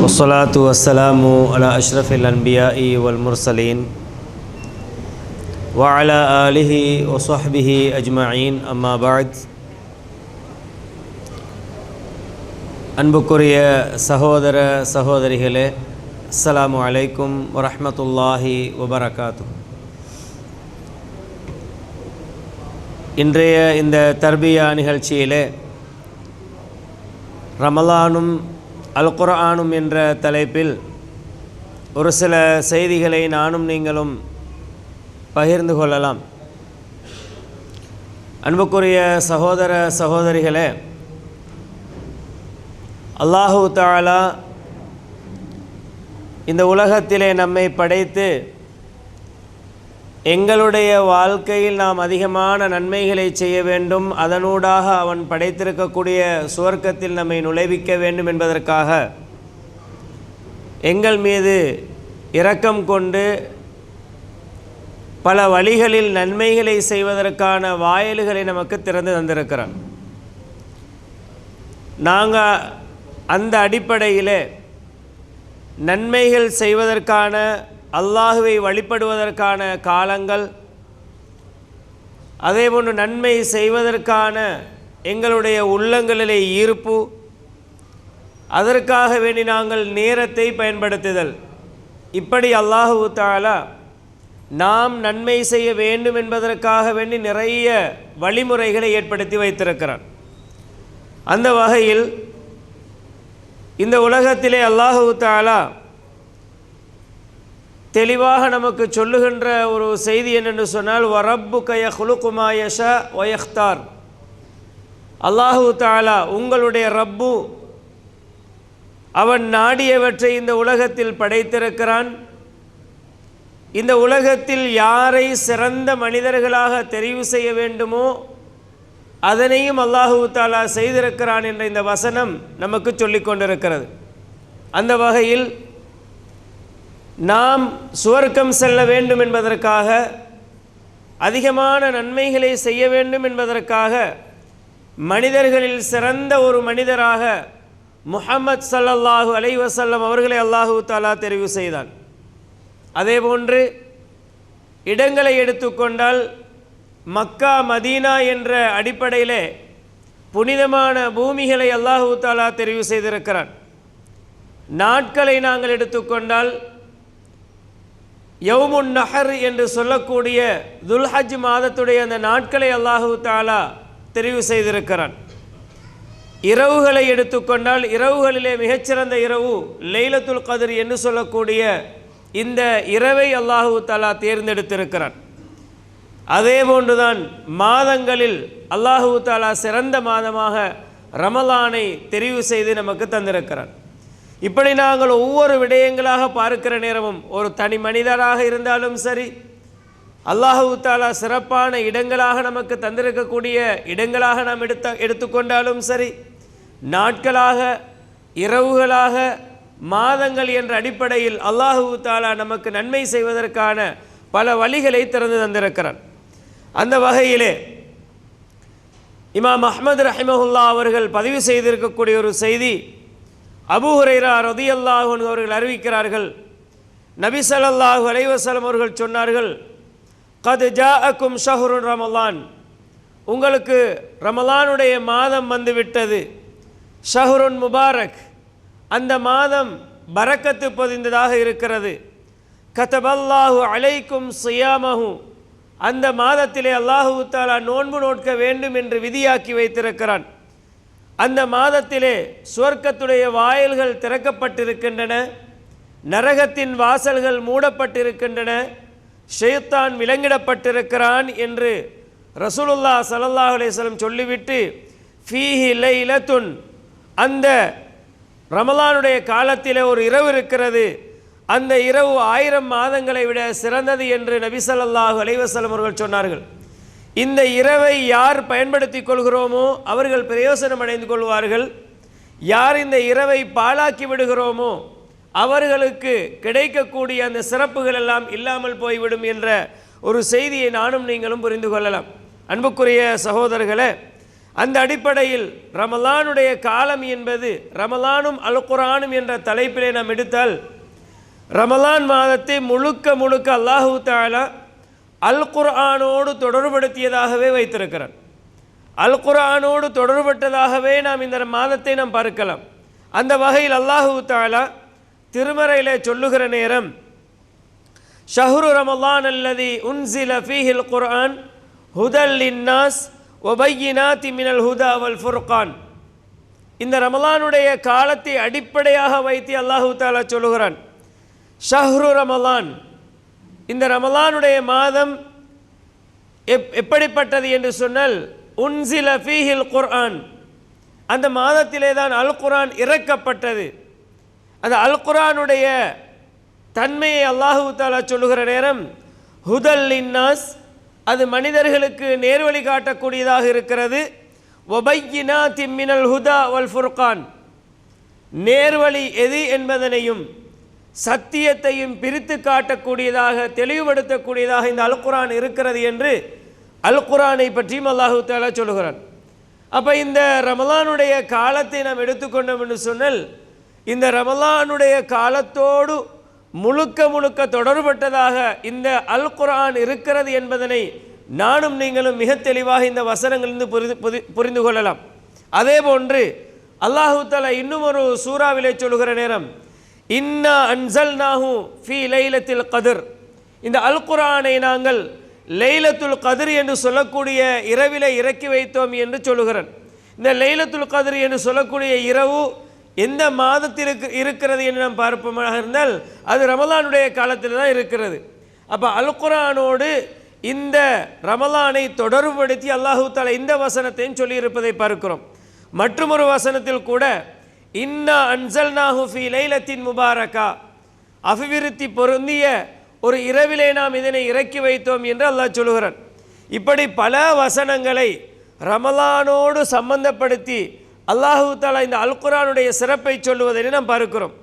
والصلاة والسلام على أشرف الأنبياء والمرسلين وعلى آله وصحبه أجمعين أما بعد அன்புக்குரிய சகோதர சகோதரிகளே, அஸ்ஸலாமு அலைக்கும் வரஹ்மத்துல்லாஹி வபரகாத்துஹு. இன்றைய இந்த தர்பியா நிகழ்ச்சியிலே ரமலானும் அல் குர்ஆனும் என்ற தலைப்பில் ஒரு சில செய்திகளை நானும் நீங்களும் பகிர்ந்து கொள்ளலாம். அன்புக்குரிய சகோதர சகோதரிகளே, அல்லாஹு தஆலா இந்த உலகத்திலே நம்மை படைத்து எங்களுடைய வாழ்க்கையில் நாம் அதிகமான நன்மைகளை செய்ய வேண்டும், அதனூடாக அவன் படைத்திருக்கக்கூடிய சுவர்க்கத்தில் நம்மை நுழைவிக்க வேண்டும் என்பதற்காக எங்கள் மீது இரக்கம் கொண்டு பல வழிகளில் நன்மைகளை செய்வதற்கான வாயில்களை நமக்கு திறந்து தந்திருக்கிறான். நாங்கள் அந்த அடிப்படையில் நன்மைகள் செய்வதற்கான, அல்லாஹுவை வழிபடுவதற்கான காலங்கள், அதேபோன்று நன்மை செய்வதற்கான எங்களுடைய உள்ளங்களிலே ஈர்ப்பு, அதற்காக வேண்டி நாங்கள் நேரத்தை பயன்படுத்துதல், இப்படி அல்லாஹு தஆலா நாம் நன்மை செய்ய வேண்டும் என்பதற்காக வேண்டி நிறைய வழிமுறைகளை ஏற்படுத்தி வைத்திருக்கிறான். அந்த வகையில் இந்த உலகத்திலே அல்லாஹு தஆலா தெளிவாக நமக்கு சொல்லுகின்ற ஒரு செய்தி என்னென்று சொன்னால், வரப்புக யஹ்லுகு மா யஷா வ யக்தார். அல்லாஹு தஆலா உங்களுடைய ரப்பு, அவன் நாடியவற்றை இந்த உலகத்தில் படைத்திருக்கிறான். இந்த உலகத்தில் யாரை சிறந்த மனிதர்களாக தெரிவு செய்ய வேண்டுமோ அதனையும் அல்லாஹு தஆலா செய்திருக்கிறான் என்ற இந்த வசனம் நமக்கு சொல்லிக் கொண்டிருக்கிறது. அந்த வகையில் நாம் சுவர்க்கம் செல்ல வேண்டும் என்பதற்காக, அதிகமான நன்மைகளை செய்ய வேண்டும் என்பதற்காக மனிதர்களில் சிறந்த ஒரு மனிதராக முஹம்மது ஸல்லல்லாஹு அலைஹி வஸல்லம் அவர்களை அல்லாஹு தஆலா தெரிவு செய்தான். அதேபோன்று இடங்களை எடுத்துக்கொண்டால் மக்கா மதீனா என்ற அடிப்படையிலே புனிதமான பூமிகளை அல்லாஹு தஆலா தெரிவு செய்திருக்கிறான். நாட்களை நாங்கள் எடுத்துக்கொண்டால் யௌமுன் நஹர் என்று சொல்லக்கூடிய துல்ஹஜ் மாதத்துடைய அந்த நாட்களை அல்லாஹு தஆலா தெரிவு செய்திருக்கிறான். இரவுகளை எடுத்துக்கொண்டால் இரவுகளிலே மிகச்சிறந்த இரவு லைலத்துல் கத்ர் என்று சொல்லக்கூடிய இந்த இரவை அல்லாஹு தஆலா தேர்ந்தெடுத்திருக்கிறான். அதே போன்றுதான் மாதங்களில் அல்லாஹு தஆலா சிறந்த மாதமாக ரமலானை தெரிவு செய்து நமக்கு தந்திருக்கிறான். இப்படி நாங்கள் ஒவ்வொரு விடயங்களாக பார்க்கிற நேரமும், ஒரு தனி மனிதராக இருந்தாலும் சரி, அல்லாஹு தஆலா சிறப்பான இடங்களாக நமக்கு தந்திருக்கக்கூடிய இடங்களாக நாம் எடுத்துக்கொண்டாலும் சரி, நாட்களாக, இரவுகளாக, மாதங்கள் என்ற அடிப்படையில் அல்லாஹு தஆலா நமக்கு நன்மை செய்வதற்கான பல வழிகளை திறந்து தந்திருக்கிறான். அந்த வகையிலே இமாம் அஹ்மத் ரஹிமஹுல்லா அவர்கள் பதிவு செய்திருக்கக்கூடிய ஒரு செய்தி, அபூ ஹுரைரா ரலியல்லாஹு அன்ஹு அவர்கள் அறிவிக்கிறார்கள், நபி ஸல்லல்லாஹு அலைஹி வஸல்லம் அவர்கள் சொன்னார்கள், கத் ஜாஅக்கும் ஷஹ்ருன் ரமலான், உங்களுக்கு ரமலானுடைய மாதம் வந்துவிட்டது. ஷஹ்ருன் முபாரக், அந்த மாதம் பரக்கத்து பொதிந்ததாக இருக்கிறது. கதபல்லாஹு அலைக்கும் ஸியாமஹு, அந்த மாதத்திலே அல்லாஹு தஆலா நோன்பு நோட்க வேண்டும் என்று விதியாக்கி வைத்திருக்கிறான். அந்த மாதத்திலே சுவர்க்கத்துடைய வாயில்கள் திறக்கப்பட்டிருக்கின்றன, நரகத்தின் வாசல்கள் மூடப்பட்டிருக்கின்றன, ஷைத்தான் விலங்கிடப்பட்டிருக்கிறான் என்று ரசூலுல்லாஹ் ஸல்லல்லாஹு அலைஹி வஸல்லம் சொல்லிவிட்டு, ஃபீஹி லைலத்துன், அந்த ரமலானுடைய காலத்திலே ஒரு இரவு இருக்கிறது, அந்த இரவு 1000 மாதங்களை விட சிறந்தது என்று நபி ஸல்லல்லாஹு அலைஹி வஸல்லம் அவர்கள் சொன்னார்கள். இந்த இரவை யார் பயன்படுத்தி கொள்கிறோமோ அவர்கள் பிரயோசனம் அடைந்து கொள்வார்கள். யார் இந்த இரவை பாழாக்கி விடுகிறோமோ அவர்களுக்கு கிடைக்கக்கூடிய அந்த சிறப்புகள் எல்லாம் இல்லாமல் போய்விடும் என்ற ஒரு செய்தியை நானும் நீங்களும் புரிந்து கொள்ளலாம். அன்புக்குரிய சகோதரர்களே, அந்த அடிப்படையில் ரமலானுடைய காலம் என்பது ரமலானும் அல் குர்ஆனும் என்ற தலைப்பிலே நாம் எடுத்தால், ரமலான் மாதத்தை முழுக்க முழுக்க அல்லாஹு தஆலா அல் குர்ஆனோடு தொடர்படுத்தியதாகவே வைத்திருக்கிறார். அல் குர்ஆனோடு தொடர்பட்டதாகவே நாம் இந்த மாதத்தை நாம் பார்க்கலாம். அந்த வகையில் அல்லாஹு தஆலா திருமறையிலே சொல்லுகிற நேரம், ஷஹ்ரு ரமலான் அல்லதி உன்சில ஃபீஹில் குர்ஆன் ஹுதல் லின்னாஸ் வபையினாத்தி மினல் ஹுதா வல் ஃபுர்கான். இந்த ரமலானுடைய காலத்தை அடிப்படையாக வைத்து அல்லாஹு தஆலா சொல்லுகிறான், ஷஹ்ரு ரமலான், இந்த ரமலானுடைய மாதம் எப்படிப்பட்டது என்று சொன்னால், உன்சில ஃபீஹில் குர்ஆன், அந்த மாதத்திலே தான் அல் குர்ஆன் இறக்கப்பட்டது. அந்த அல் குர்ஆனுடைய தன்மையை அல்லாஹு தஆலா சொல்லுகிற நேரம், ஹுதல் லின்னாஸ், அது மனிதர்களுக்கு நேர்வழி காட்டக்கூடியதாக இருக்கிறது. வபையினாத்தி மினல் ஹுதா வல் ஃபுர்கான், நேர்வழி எது என்பதனையும் சத்தியத்தையும் பிரித்து காட்டக்கூடியதாக தெளிவுபடுத்தக்கூடியதாக இந்த அல் குர்ஆன் இருக்கிறது என்று அல் குர்ஆனை பற்றியும் அல்லாஹு தஆலா சொல்லுகிறான். அப்போ இந்த ரமலானுடைய காலத்தை நாம் எடுத்துக்கொண்டோம் என்று சொன்னால், இந்த ரமலானுடைய காலத்தோடு முழுக்க முழுக்க தொடர்பட்டதாக இந்த அல் குர்ஆன் இருக்கிறது என்பதனை நானும் நீங்களும் மிக தெளிவாக இந்த வசனங்களிலிருந்து புரிந்து கொள்ளலாம். அதே போன்று அல்லாஹு தஆலா இன்னும் ஒரு சூறாவிலே சொல்லுகிற நேரம், இன்னா அன்சல்நாஹு ஃபீ லைலத்தில் கத்ர், இந்த அல் குர்ஆனை நாங்கள் லைலத்துல் கத்ர் என்று சொல்லக்கூடிய இரவிலே இறக்கி வைத்தோம் என்று சொல்லுகிறான். இந்த லைலத்துல் கத்ர் என்று சொல்லக்கூடிய இரவு எந்த மாதத்தில் இருக்கிறது என்று நாம் பார்ப்போமாக இருந்தால், அது ரமலானுடைய காலத்தில் தான் இருக்கிறது. அப்போ அல் குர்ஆனோடு இந்த ரமலானை தொடர்புபடுத்தி அல்லாஹு தஆலா இந்த வசனத்தையும் சொல்லியிருப்பதை பார்க்கிறோம். மற்றும் ஒரு வசனத்தில் கூட, இன்னா அன்சல்நாஹு ஃபீ லைலத்தின் முபாரகா, அபிவிருத்தி பொருந்திய ஒரு இரவிலே நாம் இதனை இறக்கி வைத்தோம் என்று அல்லாஹ் சொல்லுகிறான். இப்படி பல வசனங்களை ரமலானோடு சம்பந்தப்படுத்தி அல்லாஹு தஆலா இந்த அல் குர்ஆனுடைய சிறப்பை சொல்லுவதை நாம் பார்க்கிறோம்.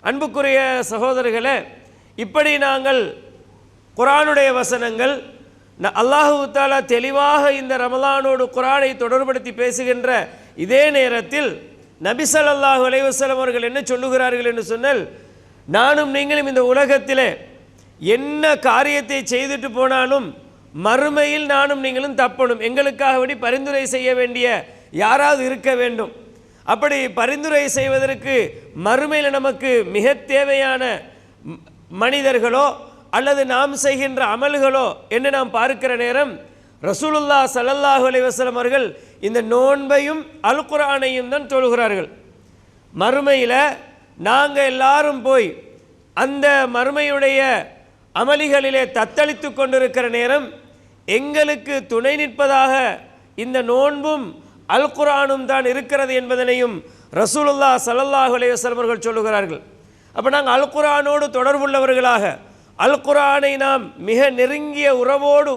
அன்புக்குரிய சகோதரர்களே, இப்படி நாங்கள் குர்ஆனுடைய வசனங்கள் அல்லாஹு தஆலா தெளிவாக இந்த ரமலானோடு குர்ஆனை தொடர்படுத்தி பேசுகின்ற இதே நேரத்தில் நபி ஸல்லல்லாஹு அலைஹி வஸல்லம் அவர்கள் என்ன சொல்லுகிறார்கள் என்று சொன்னால், நானும் நீங்களும் இந்த உலகத்திலே என்ன காரியத்தை செய்துட்டு போனாலும் மறுமையில் நானும் நீங்களும் தப்பணும், எங்களுக்காக வேண்டி பரிந்துரை செய்ய வேண்டிய யாராவது இருக்க வேண்டும். அப்படி பரிந்துரை செய்வதற்கு மறுமையில் நமக்கு மிக தேவையான மனிதர்களோ அல்லது நாம் செய்கின்ற அமல்களோ என்று நாம் பார்க்கிற நேரம், ரசூலுல்லாஹ் ஸல்லல்லாஹு அலைஹி வஸல்லம் அவர்கள் இந்த நோன்பையும் அல் குர்ஆனையும் தான் சொல்கிறார்கள். மறுமையில் நாங்கள் எல்லாரும் போய் அந்த மறுமையுடைய அமலிகளிலே தத்தளித்து கொண்டிருக்கிற நேரம், எங்களுக்கு துணை நிற்பதாக இந்த நோன்பும் அல் குர்ஆனும் தான் இருக்கிறது என்பதனையும் ரசூலுல்லாஹ் ஸல்லல்லாஹு அலைஹி வஸல்லம் அவர்கள் சொல்லுகிறார்கள். அப்போ நாங்கள் அல் குர்ஆனோடு தொடர்புள்ளவர்களாக, அல் குர்ஆனை நாம் மிக நெருங்கிய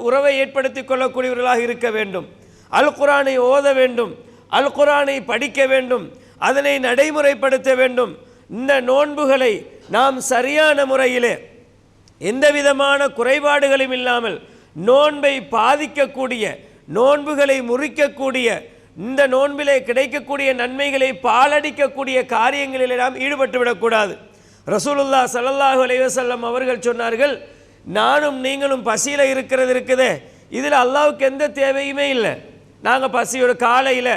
உறவை ஏற்படுத்தி கொள்ளக்கூடியவர்களாக இருக்க வேண்டும். அல் குர்ஆனை ஓத வேண்டும், அல் குர்ஆனை படிக்க வேண்டும், அதனை நடைமுறைப்படுத்த வேண்டும். இந்த நோன்புகளை நாம் சரியான முறையிலே எந்த விதமான குறைபாடுகளும் இல்லாமல் நோன்பை பாதிக்கக்கூடிய, நோன்புகளை முறிக்கக்கூடிய, இந்த நோன்பிலே கிடைக்கக்கூடிய நன்மைகளை பாலடிக்கக்கூடிய காரியங்களில் நாம் ஈடுபட்டு விடக்கூடாது. ரசூலுல்லாஹ் ஸல்லல்லாஹு அலைஹி வஸல்லம் அவர்கள் சொன்னார்கள், நானும் நீங்களும் பசியில் இருக்குதே, இதில் அல்லாஹ்வுக்கு எந்த தேவையுமே இல்லை. நாங்கள் பசியோட காலையில்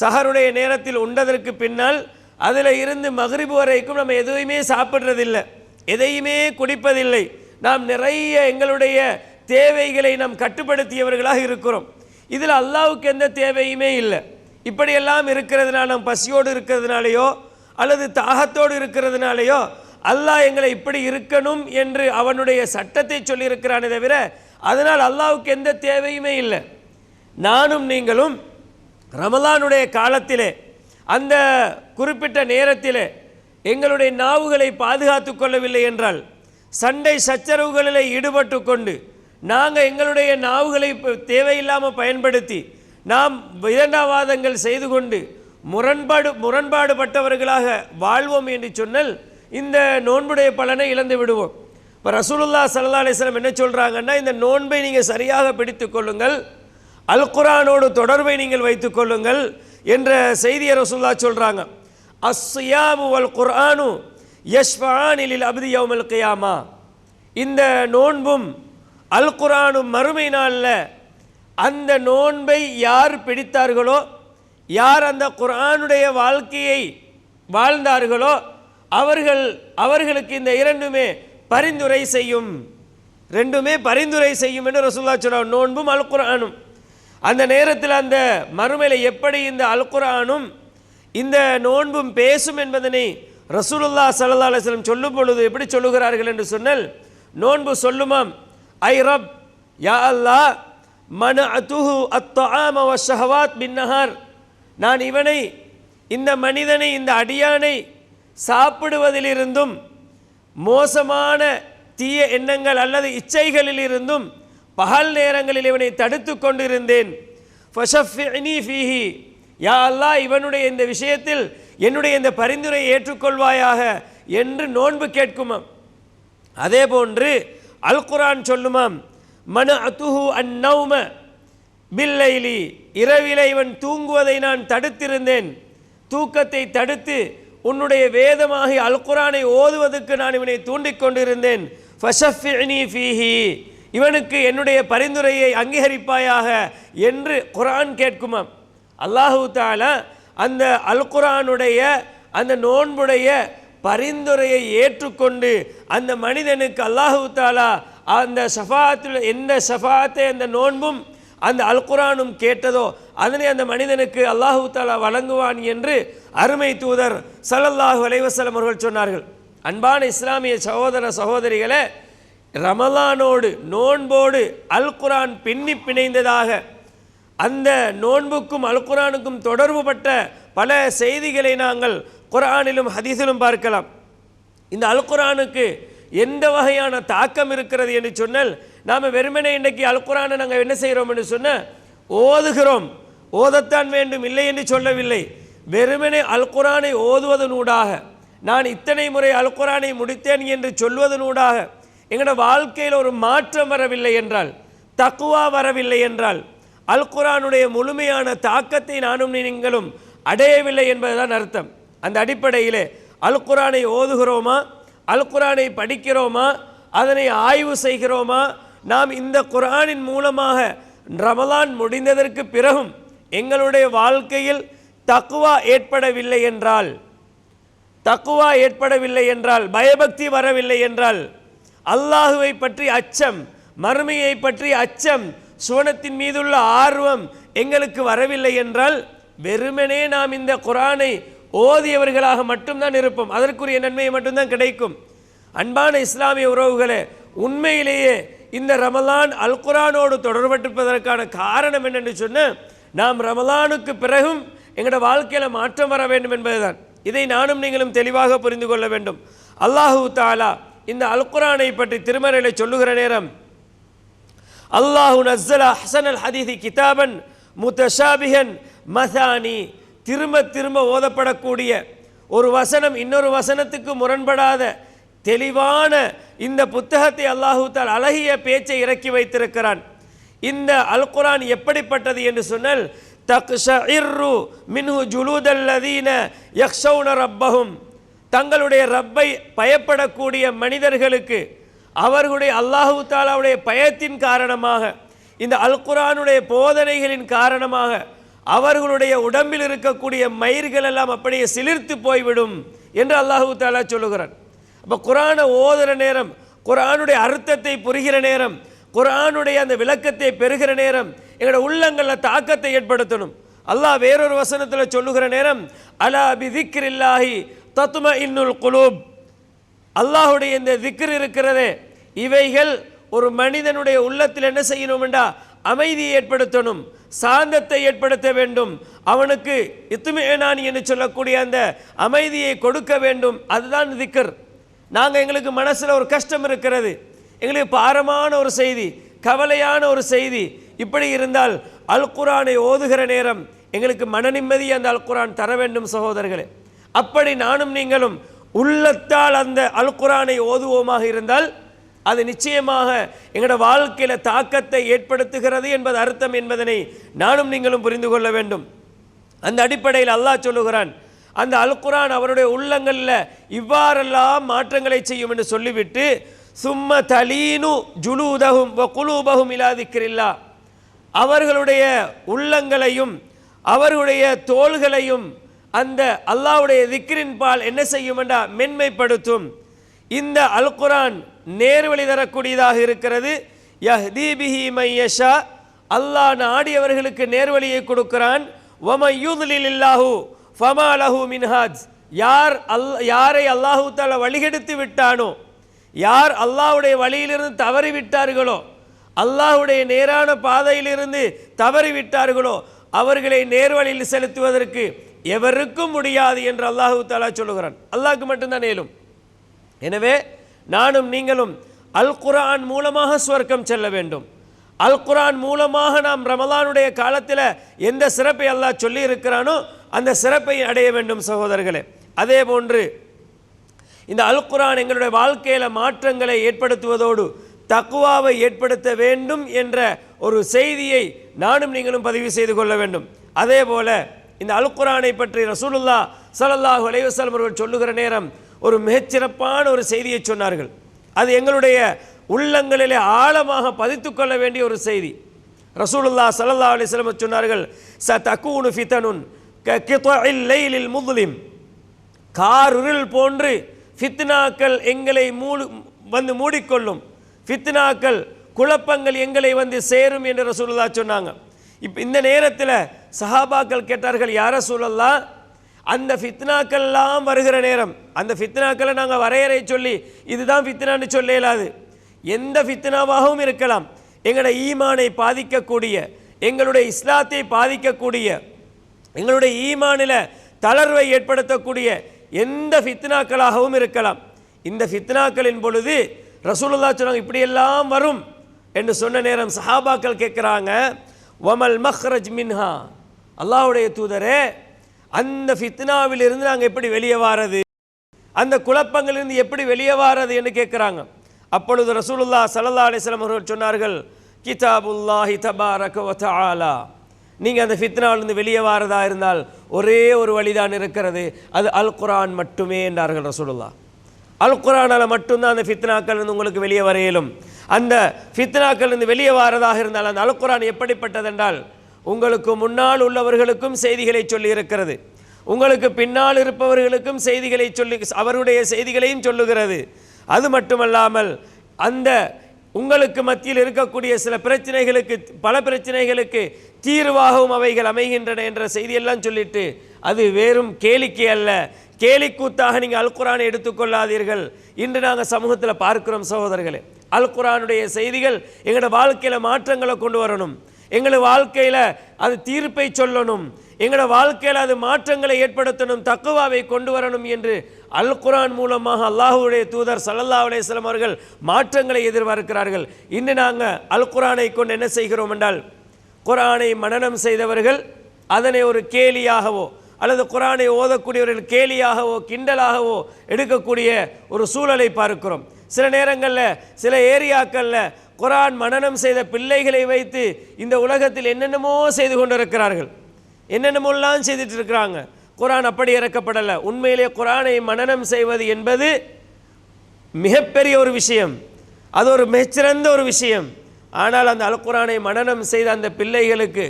சஹருடைய நேரத்தில் உண்டதற்கு பின்னால் அதில் இருந்து மக்ரிப் வரைக்கும் நம்ம எதுவுமே சாப்பிட்றதில்லை, எதையுமே குடிப்பதில்லை. நாம் நிறைய எங்களுடைய தேவைகளை நாம் கட்டுப்படுத்தியவர்களாக இருக்கிறோம். இதில் அல்லாஹ்வுக்கு எந்த தேவையுமே இல்லை. இப்படியெல்லாம் இருக்கிறதுனால, நாம் பசியோடு இருக்கிறதுனாலையோ அல்லது தாகத்தோடு இருக்கிறதுனாலையோ அல்லாஹ் எங்களை இப்படி இருக்கணும் என்று அவனுடைய சட்டத்தை சொல்லியிருக்கிறானே தவிர அதனால் அல்லாஹ்வுக்கு எந்த தேவையுமே இல்லை. நானும் நீங்களும் ரமலானுடைய காலத்திலே அந்த குறிப்பிட்ட நேரத்திலே எங்களுடைய நாவுகளை பாதுகாத்து கொள்ளவில்லை என்றால், சண்டை சச்சரவுகளில் ஈடுபட்டு கொண்டு நாங்கள் எங்களுடைய நாவுகளை தேவையில்லாமல் பயன்படுத்தி நாம் விதண்டாவாதங்கள் செய்து கொண்டு முரண்பாடு பட்டவர்களாக வாழ்வோம் என்று சொன்னால் இந்த நோன்புடைய பலனை இழந்து விடுவோம். இப்போ ரசூலுல்லாஹ் ஸல்லல்லாஹு அலைஹி வஸல்லம் என்ன சொல்கிறாங்கன்னா, இந்த நோன்பை நீங்கள் சரியாக பிடித்து கொள்ளுங்கள், அல் குர்ஆனோடு தொடர்பை நீங்கள் வைத்துக் கொள்ளுங்கள் என்ற செய்தியை ரசூலுல்லாஹ் சொல்றாங்க. அஸ்ஸியாமு வல் குர்ஆனு யஷ்ஃபஆனி லில் அப்தி யௌமல் கியாமா. இந்த நோன்பும் அல் குர்ஆனும் மறுமை நாளில் அந்த நோன்பை யார் பிடித்தார்களோ, யார் அந்த குர்ஆனுடைய வாழ்க்கையை வாழ்ந்தார்களோ அவர்களுக்கு இந்த இரண்டுமே பரிந்துரை செய்யும். ரெண்டுமே பரிந்துரை செய்யும் என்று ரசூலுல்லாஹ் சொல்றாங்க, நோன்பும் அல் குர்ஆனும். அந்த நேரத்தில் அந்த மறுமையில் எப்படி இந்த அல் குர்ஆனும் இந்த நோன்பும் பேசும் என்பதனை ரசூலுல்லாஹ் ஸல்லல்லாஹு அலைஹி வஸல்லம் சொல்லும் பொழுது எப்படி சொல்லுகிறார்கள் என்று சொன்னால், நோன்பு சொல்லுமாம், ஐ ரப் யா அல்லாஹ் மனஅதுஹு அத்ஆம வஷ்ஷஹவாத் பின்னஹார். நான் இவனை, இந்த மனிதனை, இந்த அடியானை சாப்பிடுவதிலிருந்தும் மோசமான தீய எண்ணங்கள் அல்லது இச்சைகளில் இருந்தும் பகல் நேரங்களில் இவனை தடுத்து கொண்டிருந்தேன். ஃபஷஃபிஇனி ஃபீஹி, யா அல்லாஹ் இவனுடைய இந்த விஷயத்தில் என்னுடைய இந்த பரிந்துரை ஏற்றுக்கொள்வாயாக என்று நோன்பு கேட்குமாம். அதே போன்று அல் குர்ஆன் சொல்லுமாம், மனஅதுஹு அன்னௌம பில்லைலி, இரவிலே இவன் தூங்குவதை நான் தடுத்திருந்தேன், தூக்கத்தை தடுத்து உன்னுடைய வேதமாகி அல் குர்ஆனை ஓதுவதற்கு நான் இவனை தூண்டிக் கொண்டிருந்தேன். ஃபஷஃபிஇனி ஃபீஹி, இவனுக்கு என்னுடைய பரிந்துரையை அங்கீகரிப்பாயாக என்று குர்ஆன் கேட்குமாம். அல்லாஹு தஆலா அந்த அல் குர்ஆனுடைய அந்த நோன்புடைய பரிந்துரையை ஏற்றுக்கொண்டு அந்த மனிதனுக்கு அல்லாஹு தஆலா அந்த ஷஃபாஅத்தில் எந்த ஷஃபாஅத்தை அந்த நோன்பும் அந்த அல் குர்ஆனும் கேட்டதோ அதனை அந்த மனிதனுக்கு அல்லாஹு தஆலா வழங்குவான் என்று அருமை தூதர் ஸல்லல்லாஹு அலைஹி வஸல்லம் அவர்கள் சொன்னார்கள். அன்பான இஸ்லாமிய சகோதர சகோதரிகளே, ரமலானோடு நோன்போடு அல் குர்ஆன் பின்னி பிணைந்ததாக அந்த நோன்புக்கும் அல் குர்ஆனுக்கும் தொடர்புபட்ட பல செய்திகளை நாங்கள் குர்ஆனிலும் ஹதீஸிலும் பார்க்கலாம். இந்த அல் குர்ஆனுக்கு எந்த வகையான தாக்கம் இருக்கிறது என்று சொன்னால், நாம் வெறுமனே இன்றைக்கு அல் குர்ஆனை நாங்கள் என்ன செய்கிறோம் என்று சொன்னால் ஓதுகிறோம், ஓதத்தான் வேண்டும் இல்லை என்று சொல்லவில்லை. வெறுமனே அல் குர்ஆனை ஓதுவதனூடாக, நான் இத்தனை முறை அல் குர்ஆனை முடித்தேன் என்று சொல்வதனூடாக எங்களோட வாழ்க்கையில் ஒரு மாற்றம் வரவில்லை என்றால், தக்வா வரவில்லை என்றால், அல் குர்ஆனுடைய முழுமையான தாக்கத்தை நானும் நீங்களும் அடையவில்லை என்பதுதான் அர்த்தம். அந்த அடிப்படையிலே அல் குர்ஆனை ஓதுகிறோமா, அல் குர்ஆனை படிக்கிறோமா, அதனை ஆய்வு செய்கிறோமா? நாம் இந்த குர்ஆனின் மூலமாக ரமலான் முடிந்ததற்கு பிறகும் எங்களுடைய வாழ்க்கையில் தக்வா ஏற்படவில்லை என்றால், தக்வா ஏற்படவில்லை என்றால், பயபக்தி வரவில்லை என்றால், அல்லாஹுவை பற்றி அச்சம், மறுமையை பற்றி அச்சம், சுவனத்தின் மீதுள்ள ஆர்வம் எங்களுக்கு வரவில்லை என்றால், வெறுமனே நாம் இந்த குர்ஆனை ஓதியவர்களாக மட்டும்தான் இருப்போம், அதற்குரிய நன்மையை மட்டும்தான் கிடைக்கும். அன்பான இஸ்லாமிய உறவுகளே, உண்மையிலேயே இந்த ரமலான் அல் குர்ஆனோடு தொடர்பட்டிருப்பதற்கான காரணம் என்னென்று சொன்னால், நாம் ரமலானுக்கு பிறகும் எங்களோட வாழ்க்கையில் மாற்றம் வர வேண்டும் என்பதுதான். இதை நானும் நீங்களும் தெளிவாக புரிந்து கொள்ள வேண்டும். அல்லாஹு தஆலா இந்த அல் குர்ஆனை பற்றி திருமறையிலே சொல்லுகிற நேரம், அல்லாஹு நஸ்ஸல அஹ்ஸனல் ஹதீஸி கிதாபன் முத்தஷாபிஹன் மசானி, திரும்ப திரும்ப ஓதப்படக்கூடிய ஒரு வசனம் இன்னொரு வசனத்துக்கு முரண்படாத தெளிவான இந்த புத்தகத்தை அல்லாஹு தஆலா அழகிய பேச்சை இறக்கி வைத்திருக்கிறான். இந்த அல் குர்ஆன் எப்படிப்பட்டது என்று சொன்னால், தக்ஷஇர்ரு மின்ஹு ஜுலூதல்லதீன யக்ஷௌன ரப்பஹும், தங்களுடைய ரப்பை பயப்படக்கூடிய மனிதர்களுக்கு அவர்களுடைய அல்லாஹு தஆலாவுடைய பயத்தின் காரணமாக, இந்த அல் குர்ஆனுடைய போதனைகளின் காரணமாக அவர்களுடைய உடம்பில் இருக்கக்கூடிய மயிர்கள் எல்லாம் அப்படியே சிலிர்த்து போய்விடும் என்று அல்லாஹு தஆலா சொல்லுகிறான். அப்போ குர்ஆனை ஓதுகிற நேரம், குர்ஆனுடைய அர்த்தத்தை புரிகிற நேரம், குர்ஆனுடைய அந்த விளக்கத்தை பெறுகிற நேரம் எங்களோட உள்ளங்களில் தாக்கத்தை ஏற்படுத்தணும். அல்லாஹ் வேறொரு வசனத்தில் சொல்லுகிற நேரம், அலா பிதிக்ரில்லாஹி தத்மஇன்னுல் குலூப், அல்லாஹுடைய இந்த திக்ர் இருக்கிறதே, இவைகள் ஒரு மனிதனுடைய உள்ளத்தில் என்ன செய்யணும் என்றா அமைதியை ஏற்படுத்தணும், சாந்தத்தை ஏற்படுத்த வேண்டும், அவனுக்கு இத்மினான் என்று சொல்லக்கூடிய அந்த அமைதியை கொடுக்க வேண்டும். அதுதான் திக்ர். நாங்கள் எங்களுக்கு மனசில் ஒரு கஷ்டம் இருக்கிறது, எங்களுக்கு பாரமான ஒரு செய்தி, கவலையான ஒரு செய்தி, இப்படி இருந்தால் அல் குர்ஆனை ஓதுகிற நேரம் எங்களுக்கு மன நிம்மதி அந்த அல் குர்ஆன் தர வேண்டும் சகோதரர்களே. அப்படி நானும் நீங்களும் உள்ளத்தால் அந்த அல் குர்ஆனை ஓதுவோமாக இருந்தால் அது நிச்சயமாக எங்களோட வாழ்க்கையில் தாக்கத்தை ஏற்படுத்துகிறது என்பது அர்த்தம் என்பதனை நானும் நீங்களும் புரிந்து கொள்ள வேண்டும். அந்த அடிப்படையில் அல்லாஹ் சொல்லுகிறான், அந்த அல் குர்ஆன் அவருடைய உள்ளங்களில் இவ்வாறெல்லாம் மாற்றங்களை செய்யும் என்று சொல்லிவிட்டு சும்ம தலீனு ஜுலூதஹும் வ குலூபஹும் இலா திக்ரில்லாஹ், அவர்களுடைய உள்ளங்களையும் அவர்களுடைய தோள்களையும் அந்த அல்லாஹ்வுடைய திக்ரின் பால் என்ன செய்யும் என்றா மென்மைப்படுத்தும். இந்த அல் குர்ஆன் நேர்வழி தரக்கூடியதாக இருக்கிறது. யஹ்தி பிஹி மன் யஷா, அல்லாஹ் நாடியவர்களுக்கு நேர்வழியை கொடுக்கிறான். வமன் யுத்லிலில்லாஹு ஃபமா லஹு மின் ஹாஜ், யாரை அல்லாஹு தஆலா வழிகெடுத்து விட்டானோ, யார் அல்லாஹ்வுடைய வழியிலிருந்து தவறிவிட்டார்களோ, அல்லாஹ்வுடைய நேரான பாதையிலிருந்து தவறிவிட்டார்களோ அவர்களை நேர்வழியில் செலுத்துவதற்கு எவருக்கும் முடியாது என்று அல்லாஹு தஆலா சொல்லுகிறான். அல்லாஹ்க்கு மட்டும்தான் இயலும். எனவே நானும் நீங்களும் அல் குர்ஆன் மூலமாக சுவர்க்கம் செல்ல வேண்டும். அல் குர்ஆன் மூலமாக நாம் ரமலானுடைய காலத்தில் எந்த சிறப்பை அல்லாஹ் சொல்லி இருக்கிறானோ அந்த சிறப்பை அடைய வேண்டும் சகோதரர்களே. அதே போன்று இந்த அல் குர்ஆன் எங்களுடைய வாழ்க்கையில் மாற்றங்களை ஏற்படுத்துவதோடு தக்வாவை ஏற்படுத்த வேண்டும் என்ற ஒரு செய்தியை நானும் நீங்களும் பதிவு செய்து கொள்ள வேண்டும். அதே போல இந்த அல் குர்ஆனை பற்றி ரசூலுல்லாஹ் ஸல்லல்லாஹு அலைஹி வஸல்லம் அவர்கள் சொல்லுகிற நேரம் ஒரு மிகச்சிறப்பான ஒரு செய்தியை சொன்னார்கள். அது எங்களுடைய உள்ளங்களிலே ஆழமாக பதித்து கொள்ள வேண்டிய ஒரு செய்தி. ரசூலுல்லாஹ் ஸல்லல்லாஹு அலைஹி வஸல்லம் சொன்னார்கள், சதகூனு ஃபிதனுன் ககித்இல் லைலில் முஸ்லிம், காருருள் போன்று ஃபித்னாக்கள் எங்களை வந்து மூடிக்கொள்ளும், ஃபித்னாக்கள் குழப்பங்கள் எங்களை வந்து சேரும் என்று ரசூலுல்லாஹ் சொன்னாங்க. இப்போ இந்த நேரத்தில் சஹாபாக்கள் கேட்டார்கள், யா ரசூலல்லாஹ், அந்த ஃபித்னாக்கள் எல்லாம் வருகிற நேரம், அந்த ஃபித்னாக்களை நாங்கள் வரையறை சொல்லி இதுதான் ஃபித்னான்னு சொல்ல இயலாது. எந்த ஃபித்னாவாகவும் இருக்கலாம். எங்களுடைய ஈமானை பாதிக்கக்கூடிய, எங்களுடைய இஸ்லாத்தை பாதிக்கக்கூடிய, எங்களுடைய ஈமானில் தளர்வை ஏற்படுத்தக்கூடிய எந்த ஃபித்னாக்களாகவும் இருக்கலாம். இந்த ஃபித்னாக்களின் பொழுது ரசூலுல்லாஹ் சொன்னாங்க இப்படியெல்லாம் வரும் என்று சொன்ன நேரம் சஹாபாக்கள் கேட்குறாங்க, வமல் மஹ்ரஜ் மின்ஹா, அல்லாஹ்வுடைய தூதரே அந்த ஃபித்னாவிலிருந்து நாங்கள் எப்படி வெளியே வாரது, அந்த குழப்பங்களிலிருந்து எப்படி வெளியே வாரது என்று கேட்குறாங்க. அப்பொழுது ரசூலுல்லாஹ் ஸல்லல்லாஹு அலைஹி வஸல்லம் அவர்கள் சொன்னார்கள், கிதாபுல்லாஹி தபாரக வ தஆலா, நீங்கள் அந்த ஃபித்னாவிலிருந்து வெளியே வாரதா இருந்தால் ஒரே ஒரு வழிதான் இருக்கிறது, அது அல் குர்ஆன் மட்டுமே என்றார்கள் ரசூலுல்லாஹ். அல் குர்ஆனால மட்டும்தான் அந்த ஃபித்னாக்கள் உங்களுக்கு வெளியே வர இயலும். அந்த ஃபித்னாக்கள் இருந்து வெளியே வாரதாக இருந்தால் அந்த அல் குர்ஆன் எப்படிப்பட்டதென்றால் உங்களுக்கு முன்னால் உள்ளவர்களுக்கும் செய்திகளை சொல்லி இருக்கிறது, உங்களுக்கு பின்னால் இருப்பவர்களுக்கும் செய்திகளை சொல்லி அவருடைய செய்திகளையும் சொல்லுகிறது. அது மட்டுமல்லாமல் அந்த உங்களுக்கு மத்தியில் இருக்கக்கூடிய சில பிரச்சனைகளுக்கு, பல பிரச்சனைகளுக்கு தீர்வாகவும் அவைகள் அமைகின்றன என்ற செய்தியெல்லாம் சொல்லிட்டு, அது வெறும் கேளிக்கை அல்ல, கேலிக்கூத்தாக நீங்கள் அல் குர்ஆனை எடுத்துக்கொள்ளாதீர்கள். இன்று நாங்கள் சமூகத்தில் பார்க்கிறோம் சகோதரர்களே, அல் குர்ஆனுடைய செய்திகள் எங்களோட வாழ்க்கையில் மாற்றங்களை கொண்டு வரணும், எங்களோட வாழ்க்கையில் அது தீர்ப்பை சொல்லணும், எங்களோட வாழ்க்கையில் அது மாற்றங்களை ஏற்படுத்தணும், தக்வாவை கொண்டு வரணும் என்று அல் குர்ஆன் மூலமாக அல்லாஹ்வுடைய தூதர் ஸல்லல்லாஹு அலைஹி வஸல்லம் அவர்கள் மாற்றங்களை எதிர்பார்க்கிறார்கள். இன்று நாங்கள் அல் குர்ஆனை கொண்டு என்ன செய்கிறோம் என்றால், குர்ஆனை மனனம் செய்தவர்கள் அதனை ஒரு கேலியாகவோ அல்லது குர்ஆனை ஓதக்கூடியவர்கள் கேலியாகவோ கிண்டலாகவோ எடுக்கக்கூடிய ஒரு சூழலை பார்க்கிறோம். சில நேரங்களில் சில ஏரியாக்களில் குர்ஆன் மனனம் செய்த பிள்ளைகளை வைத்து இந்த உலகத்தில் என்னென்னமோ செய்து கொண்டிருக்கிறார்கள், என்னென்னமோலாம் செய்துட்டு இருக்கிறாங்க. குர்ஆன் அப்படி இறக்கப்படலை. உண்மையிலே குர்ஆனை மனனம் செய்வது என்பது மிகப்பெரிய ஒரு விஷயம், அது ஒரு மிகச்சிறந்த ஒரு விஷயம். ஆனால் அந்த அல் குர்ஆனை மனனம் செய்த அந்த பிள்ளைகளுக்கு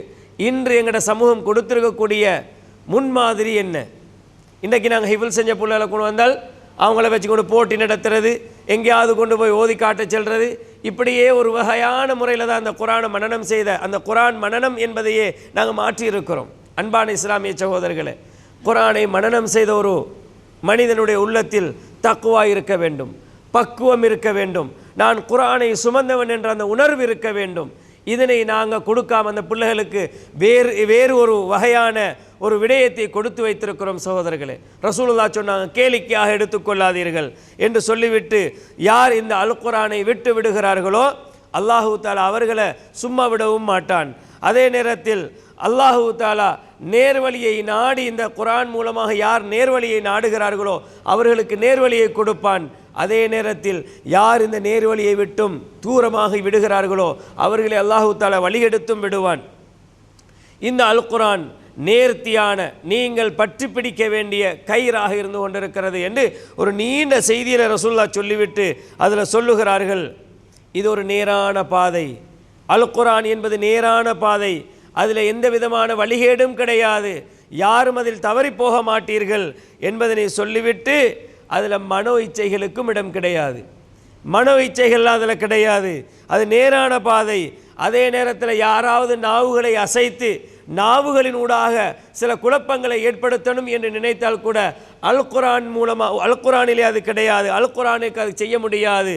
இன்று எங்களோட சமூகம் கொடுத்திருக்கக்கூடிய முன்மாதிரி என்ன? இன்றைக்கி நாங்கள் ஹிஃப்ல் செஞ்ச பிள்ளைகளை கொண்டு வந்தால் அவங்கள வச்சு கொண்டு போட்டி நடத்துறது, எங்கேயாவது கொண்டு போய் ஓதி காட்ட செல்வது, இப்படியே ஒரு வகையான முறையில் தான் அந்த குர்ஆனை மனனம் செய்த அந்த குர்ஆன் மனனம் என்பதையே நாங்கள் மாற்றி இருக்கிறோம். அன்பான இஸ்லாமிய சகோதரர்களே, குர்ஆனை மனனம் செய்த ஒரு மனிதனுடைய உள்ளத்தில் தக்வா இருக்க வேண்டும், பக்குவம் இருக்க வேண்டும், நான் குர்ஆனை சுமந்தவன் என்ற அந்த உணர்வு இருக்க வேண்டும். இதனை நாங்கள் கொடுக்காம அந்த பிள்ளைகளுக்கு வேறு ஒரு வகையான ஒரு விடயத்தை கொடுத்து வைத்திருக்கிறோம் சகோதரர்களே. ரசூலுல்லாஹ் சொன்னாங்க, கேளிக்கையாக எடுத்துக்கொள்ளாதீர்கள் என்று சொல்லிவிட்டு யார் இந்த அல் குர்ஆனை விட்டு விடுகிறார்களோ அல்லாஹு தஆலா அவர்களை சும்மா விடவும் மாட்டான். அதே நேரத்தில் அல்லாஹு தஆலா நேர்வழியை நாடி இந்த குர்ஆன் மூலமாக யார் நேர்வழியை நாடுகிறார்களோ அவர்களுக்கு நேர்வழியை கொடுப்பான். அதே நேரத்தில் யார் இந்த நேர்வழியை விட்டும் தூரமாக விடுகிறார்களோ அவர்களை அல்லாஹு தஆலா வழிகெடுத்தும் விடுவான். இந்த அல் குர்ஆன் நேர்த்தியான நீங்கள் பற்றி பிடிக்க வேண்டிய கயிறாக இருந்து கொண்டிருக்கிறது என்று ஒரு நீண்ட செய்தியில் ரசூலுல்லாஹ் சொல்லிவிட்டு அதில் சொல்லுகிறார்கள், இது ஒரு நேரான பாதை. அல் குர்ஆன் என்பது நேரான பாதை, அதில் எந்த விதமான வழிகேடும் கிடையாது, யாரும் அதில் தவறி போக மாட்டீர்கள் என்பதனை சொல்லிவிட்டு அதில் மனோ இச்சைகளுக்கும் இடம் கிடையாது. மனோ இச்சைகள் அதில் கிடையாது, அது நேரான பாதை. அதே நேரத்தில் யாராவது நாவுகளை அசைத்து நாவுகளின் ஊடாக சில குழப்பங்களை ஏற்படுத்தணும் என்று நினைத்தால் கூட அல் குர்ஆன் மூலமாக, அல் குர்ஆனிலே அது கிடையாது, அல் குர்ஆனுக்கு அது செய்ய முடியாது.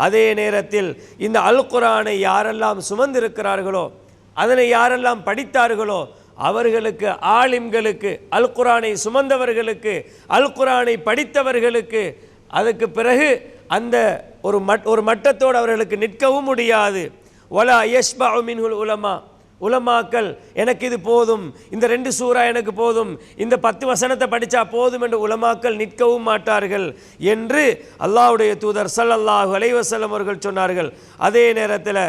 அதே நேரத்தில் இந்த அல் குர்ஆனை யாரெல்லாம் சுமந்திருக்கிறார்களோ, அதனை யாரெல்லாம் படித்தார்களோ அவர்களுக்கு, ஆலிம்களுக்கு, அல் குர்ஆனை சுமந்தவர்களுக்கு, அல் குர்ஆனை படித்தவர்களுக்கு அதுக்கு பிறகு அந்த ஒரு மட்டத்தோடு அவர்களுக்கு நிற்கவும் முடியாது. வலா யஷ்பஉ மின்ஹுல் உலமா, உலமாக்கள் எனக்கு இது போதும், இந்த 2 சூரா எனக்கு போதும், இந்த 10 வசனத்தை படித்தா போதும் என்று உலமாக்கள் நிற்கவும் மாட்டார்கள் என்று அல்லாஹ்வுடைய தூதர் ஸல்லல்லாஹு அலைஹி வஸல்லம் அவர்கள் சொன்னார்கள். அதே நேரத்தில்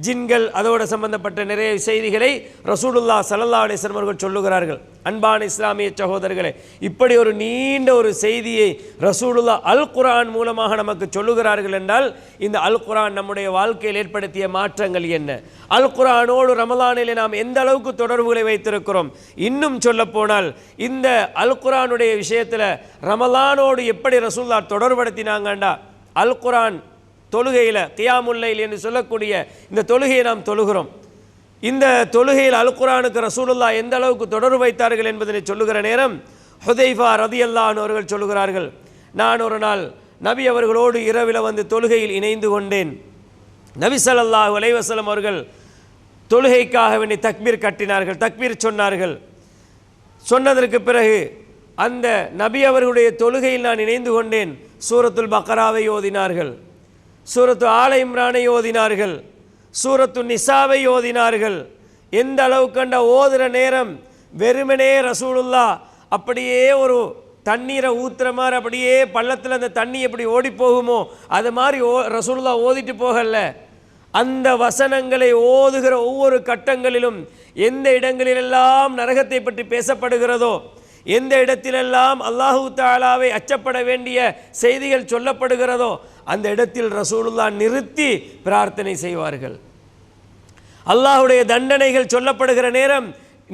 ஜின்கள் அதோடு சம்பந்தப்பட்ட நிறைய செய்திகளை ரசூலுல்லாஹ் ஸல்லல்லாஹு அலைஹி வஸல்லம் அவர்கள் சொல்லுகிறார்கள். அன்பான இஸ்லாமிய சகோதரர்களே, இப்படி ஒரு நீண்ட ஒரு செய்தியை ரசூலுல்லாஹ் அல் குர்ஆன் மூலமாக நமக்கு சொல்லுகிறார்கள் என்றால் இந்த அல் குர்ஆன் நம்முடைய வாழ்க்கையில் ஏற்படுத்திய மாற்றங்கள் என்ன, அல் குர்ஆனோடு ரமலானிலே நாம் எந்த அளவுக்கு தொடர்புகளை வைத்திருக்கிறோம். இன்னும் சொல்ல போனால் இந்த அல் குர்ஆனுடைய விஷயத்தில் ரமலானோடு எப்படி ரசூலுல்லாஹ் தொடர்படுத்தினாங்கண்டா, அல் குர்ஆன் தொழுகையில் கியாமுல் லைல் என்று சொல்லக்கூடிய இந்த தொழுகையை நாம் தொழுகிறோம். இந்த தொழுகையில் அல் குர்ஆனுக்கு ரசூலுல்லாஹ் எந்த அளவுக்கு தொடர்பு வைத்தார்கள் என்பதனை சொல்லுகிற நேரம் ஹுதைஃபா ரலியல்லாஹு அன்ஹு அவர்கள் சொல்லுகிறார்கள், நான் ஒரு நாள் நபி அவர்களோடு இரவில் வந்து தொழுகையில் இணைந்து கொண்டேன். நபி ஸல்லல்லாஹு அலைஹி வஸல்லம் அவர்கள் தொழுகைக்காக வேண்டி தக்பீர் கட்டினார்கள், தக்பீர் சொன்னார்கள். சொன்னதற்கு பிறகு அந்த நபி அவர்களுடைய தொழுகையில் நான் இணைந்து கொண்டேன். சூரத்துல் பக்ராவை ஓதினார்கள், சூரத்து ஆல இம்ரானை ஓதினார்கள், சூரத்து நிசாவை ஓதினார்கள். எந்த அளவுக்கு கண்ட ஓதுகிற நேரம் வெறுமனே ரசூலுல்லாஹ் அப்படியே ஒரு தண்ணீரை ஊற்றுற மாதிரி அப்படியே பள்ளத்தில் அந்த தண்ணி எப்படி ஓடி போகுமோ அது மாதிரி ரசூலுல்லாஹ் ஓதிட்டு போகல. அந்த வசனங்களை ஓதுகிற ஒவ்வொரு கட்டங்களிலும் எந்த இடங்களிலெல்லாம் நரகத்தை பற்றி பேசப்படுகிறதோ, எந்த இடத்திலெல்லாம் அல்லாஹு தஆலாவை அச்சப்பட வேண்டிய செய்திகள் சொல்லப்படுகிறதோ அந்த இடத்தில் ரசூலுல்லாஹ் நிறுத்தி பிரார்த்தனை செய்வார்கள். அல்லாஹ்வுடைய தண்டனைகள் சொல்லப்படுகிற நேரம்